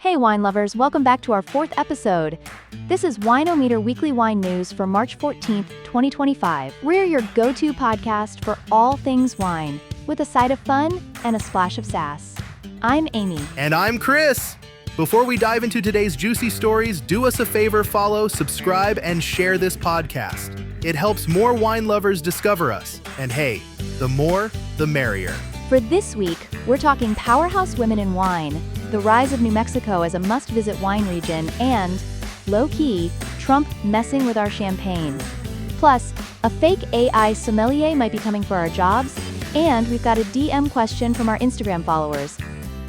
Hey wine lovers, welcome back to our fourth episode. This is Wine-O-Meter Weekly Wine News for March 14th, 2025. We're your go-to podcast for all things wine, with a side of fun and a splash of sass. I'm Amy. And I'm Chris. Before we dive into today's juicy stories, do us a favor, follow, subscribe, and share this podcast. It helps more wine lovers discover us. And hey, the more, the merrier. For this week, we're talking powerhouse women in wine, the rise of New Mexico as a must-visit wine region, and, low-key, Trump messing with our champagne. Plus, a fake AI sommelier might be coming for our jobs, and we've got a DM question from our Instagram followers.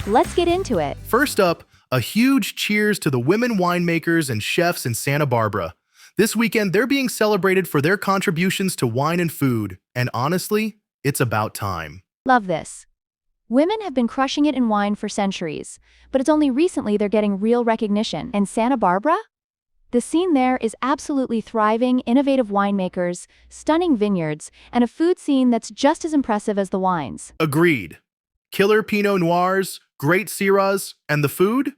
Let's get into it. First up, a huge cheers to the women winemakers and chefs in Santa Barbara. This weekend, they're being celebrated for their contributions to wine and food, and honestly, it's about time. Love this. Women have been crushing it in wine for centuries, but it's only recently they're getting real recognition. And Santa Barbara? The scene there is absolutely thriving, innovative winemakers, stunning vineyards, and a food scene that's just as impressive as the wines. Agreed. Killer Pinot Noirs, great Syrahs, and the food?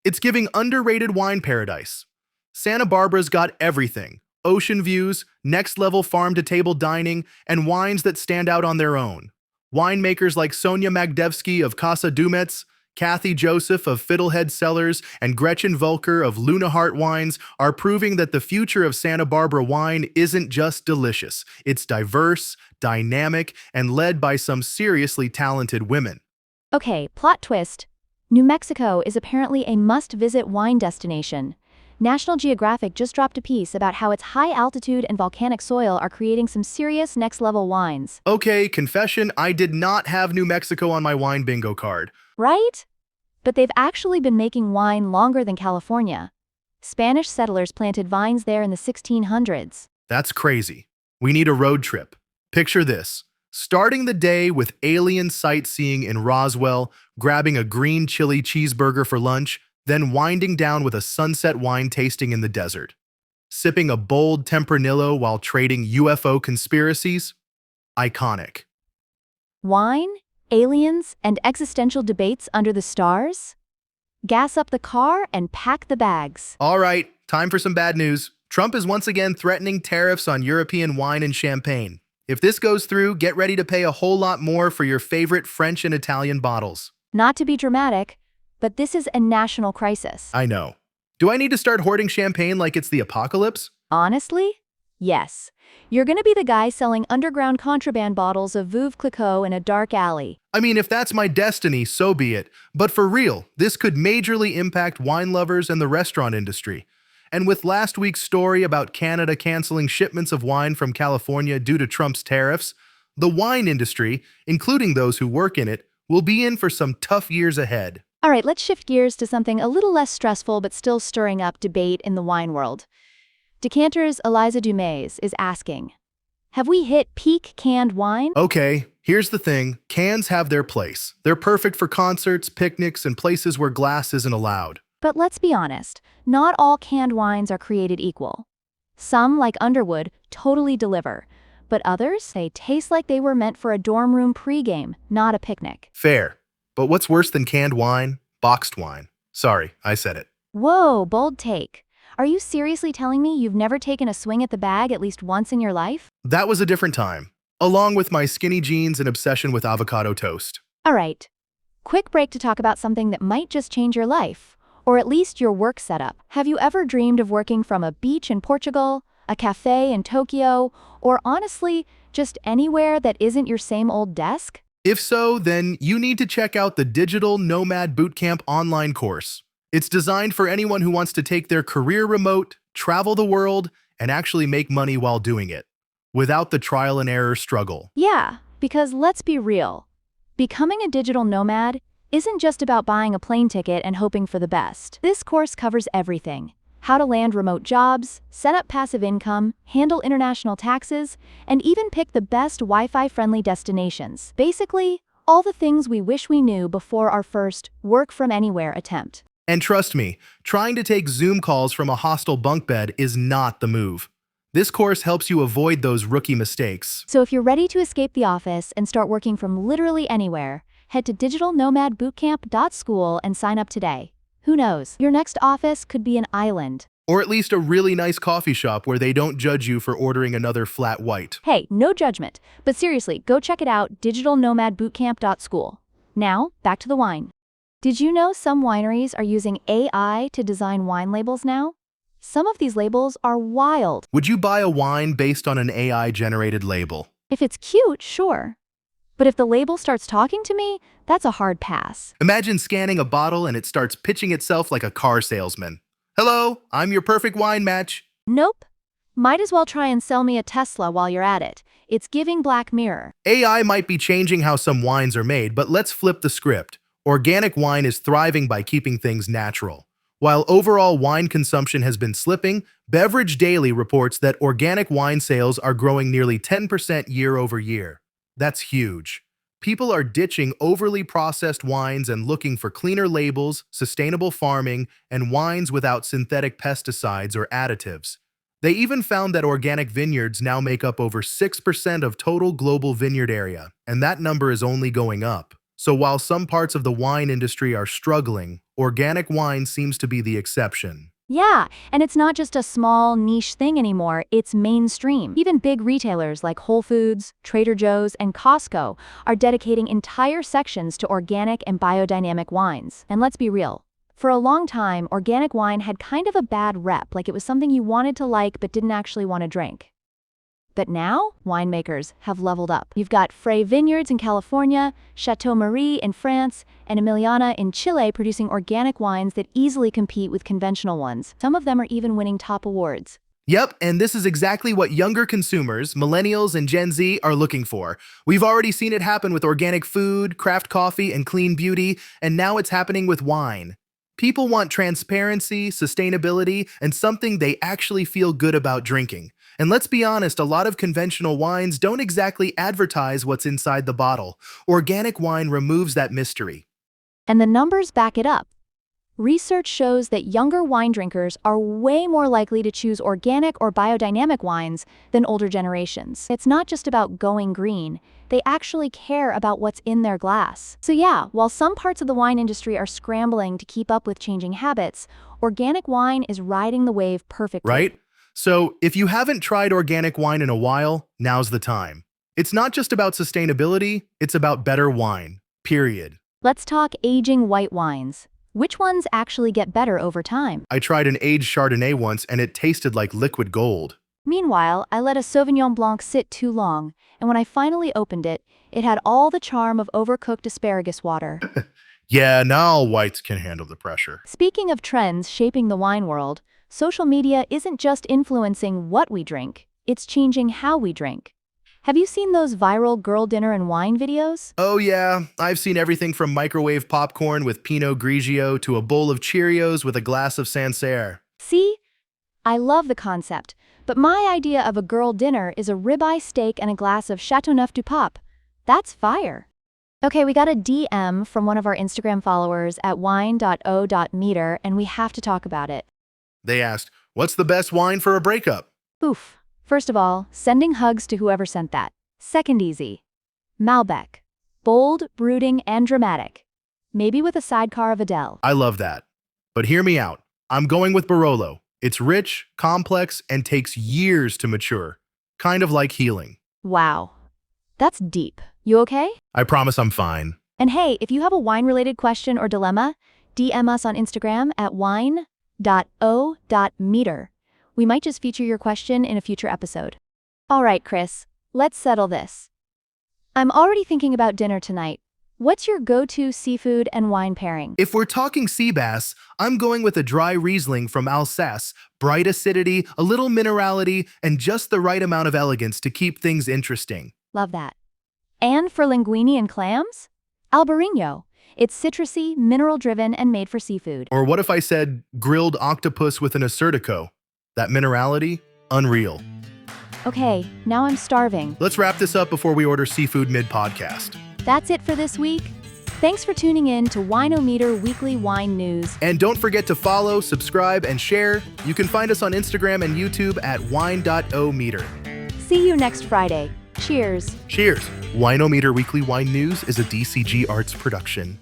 It's giving underrated wine paradise. Santa Barbara's got everything. Ocean views, next-level farm-to-table dining, and wines that stand out on their own. Winemakers like Sonia Magdevsky of Casa Dumets, Kathy Joseph of Fiddlehead Cellars, and Gretchen Volker of Luna Heart Wines are proving that the future of Santa Barbara wine isn't just delicious. It's diverse, dynamic, and led by some seriously talented women. Okay, plot twist. New Mexico is apparently a must-visit wine destination. National Geographic just dropped a piece about how its high altitude and volcanic soil are creating some serious next-level wines. Okay, confession, I did not have New Mexico on my wine bingo card. Right? But they've actually been making wine longer than California. Spanish settlers planted vines there in the 1600s. That's crazy. We need a road trip. Picture this. Starting the day with alien sightseeing in Roswell, grabbing a green chili cheeseburger for lunch, then winding down with a sunset wine tasting in the desert. Sipping a bold Tempranillo while trading UFO conspiracies? Iconic. Wine, aliens, and existential debates under the stars? Gas up the car and pack the bags. All right, time for some bad news. Trump is once again threatening tariffs on European wine and champagne. If this goes through, get ready to pay a whole lot more for your favorite French and Italian bottles. Not to be dramatic, but this is a national crisis. I know. Do I need to start hoarding champagne like it's the apocalypse? Honestly? Yes. You're gonna be the guy selling underground contraband bottles of Veuve Clicquot in a dark alley. I mean, if that's my destiny, so be it. But for real, this could majorly impact wine lovers and the restaurant industry. And with last week's story about Canada canceling shipments of wine from California due to Trump's tariffs, the wine industry, including those who work in it, will be in for some tough years ahead. All right, let's shift gears to something a little less stressful but still stirring up debate in the wine world. Decanter's Eliza Dumays is asking, have we hit peak canned wine? Okay, here's the thing. Cans have their place. They're perfect for concerts, picnics, and places where glass isn't allowed. But let's be honest, not all canned wines are created equal. Some, like Underwood, totally deliver. But others, they taste like they were meant for a dorm room pregame, not a picnic. Fair. But what's worse than canned wine? Boxed wine. Sorry, I said it. Whoa, bold take. Are you seriously telling me you've never taken a swing at the bag at least once in your life? That was a different time, along with my skinny jeans and obsession with avocado toast. All right. Quick break to talk about something that might just change your life, or at least your work setup. Have you ever dreamed of working from a beach in Portugal, a cafe in Tokyo, or honestly, just anywhere that isn't your same old desk? If so, then you need to check out the Digital Nomad Bootcamp online course. It's designed for anyone who wants to take their career remote, travel the world, and actually make money while doing it, without the trial and error struggle. Yeah, because let's be real. Becoming a digital nomad isn't just about buying a plane ticket and hoping for the best. This course covers everything. How to land remote jobs, set up passive income, handle international taxes, and even pick the best Wi-Fi-friendly destinations. Basically, all the things we wish we knew before our first work-from-anywhere attempt. And trust me, trying to take Zoom calls from a hostel bunk bed is not the move. This course helps you avoid those rookie mistakes. So if you're ready to escape the office and start working from literally anywhere, head to digitalnomadbootcamp.school and sign up today. Who knows? Your next office could be an island. Or at least a really nice coffee shop where they don't judge you for ordering another flat white. Hey, no judgment. But seriously, go check it out, digitalnomadbootcamp.school. Now, back to the wine. Did you know some wineries are using AI to design wine labels now? Some of these labels are wild. Would you buy a wine based on an AI-generated label? If it's cute, sure. But if the label starts talking to me, that's a hard pass. Imagine scanning a bottle and it starts pitching itself like a car salesman. Hello, I'm your perfect wine match. Nope. Might as well try and sell me a Tesla while you're at it. It's giving Black Mirror. AI might be changing how some wines are made, but let's flip the script. Organic wine is thriving by keeping things natural. While overall wine consumption has been slipping, Beverage Daily reports that organic wine sales are growing nearly 10% year over year. That's huge. People are ditching overly processed wines and looking for cleaner labels, sustainable farming, and wines without synthetic pesticides or additives. They even found that organic vineyards now make up over 6% of total global vineyard area, and that number is only going up. So while some parts of the wine industry are struggling, organic wine seems to be the exception. Yeah, and it's not just a small niche thing anymore, it's mainstream. Even big retailers like Whole Foods, Trader Joe's, and Costco are dedicating entire sections to organic and biodynamic wines. And let's be real. For a long time, organic wine had kind of a bad rep, like it was something you wanted to like but didn't actually want to drink. But now, winemakers have leveled up. You've got Frey Vineyards in California, Chateau Marie in France, and Emiliana in Chile producing organic wines that easily compete with conventional ones. Some of them are even winning top awards. Yep, and this is exactly what younger consumers, millennials and Gen Z, are looking for. We've already seen it happen with organic food, craft coffee, and clean beauty, and now it's happening with wine. People want transparency, sustainability, and something they actually feel good about drinking. And let's be honest, a lot of conventional wines don't exactly advertise what's inside the bottle. Organic wine removes that mystery. And the numbers back it up. Research shows that younger wine drinkers are way more likely to choose organic or biodynamic wines than older generations. It's not just about going green. They actually care about what's in their glass. So yeah, while some parts of the wine industry are scrambling to keep up with changing habits, organic wine is riding the wave perfectly. Right? So, if you haven't tried organic wine in a while, now's the time. It's not just about sustainability, it's about better wine. Period. Let's talk aging white wines. Which ones actually get better over time? I tried an aged Chardonnay once and it tasted like liquid gold. Meanwhile, I let a Sauvignon Blanc sit too long, and when I finally opened it, it had all the charm of overcooked asparagus water. Yeah, now all whites can handle the pressure. Speaking of trends shaping the wine world, social media isn't just influencing what we drink, it's changing how we drink. Have you seen those viral girl dinner and wine videos? Oh yeah, I've seen everything from microwave popcorn with Pinot Grigio to a bowl of Cheerios with a glass of Sancerre. See? I love the concept, but my idea of a girl dinner is a ribeye steak and a glass of Chateauneuf du Pape. That's fire. Okay, we got a DM from one of our Instagram followers at wine.o.meter, and we have to talk about it. They asked, what's the best wine for a breakup? Oof. First of all, sending hugs to whoever sent that. Second easy. Malbec. Bold, brooding, and dramatic. Maybe with a sidecar of Adele. I love that. But hear me out. I'm going with Barolo. It's rich, complex, and takes years to mature. Kind of like healing. Wow. That's deep. You okay? I promise I'm fine. And hey, if you have a wine-related question or dilemma, DM us on Instagram at wine.o.meter. We might just feature your question in a future episode. All right, Chris, let's settle this. I'm already thinking about dinner tonight. What's your go-to seafood and wine pairing? If we're talking sea bass, I'm going with a dry Riesling from Alsace. Bright acidity, a little minerality, and just the right amount of elegance to keep things interesting. Love that. And for linguine and clams? Albarino. It's citrusy, mineral-driven, and made for seafood. Or what if I said grilled octopus with an Assyrtiko? That minerality? Unreal. Okay, now I'm starving. Let's wrap this up before we order seafood mid-podcast. That's it for this week. Thanks for tuning in to Wine-O-Meter Weekly Wine News. And don't forget to follow, subscribe, and share. You can find us on Instagram and YouTube at wine.o.meter. See you next Friday. Cheers. Cheers! Wine-O-Meter Weekly Wine News is a DCG Arts production.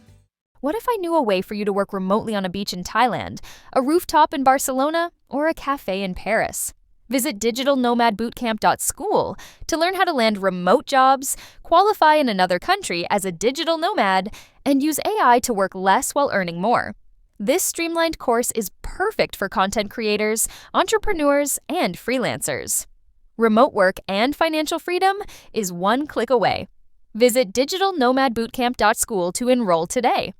What if I knew a way for you to work remotely on a beach in Thailand, a rooftop in Barcelona, or a cafe in Paris? Visit digitalnomadbootcamp.school to learn how to land remote jobs, qualify in another country as a digital nomad, and use AI to work less while earning more. This streamlined course is perfect for content creators, entrepreneurs, and freelancers. Remote work and financial freedom is one click away. Visit digitalnomadbootcamp.school to enroll today.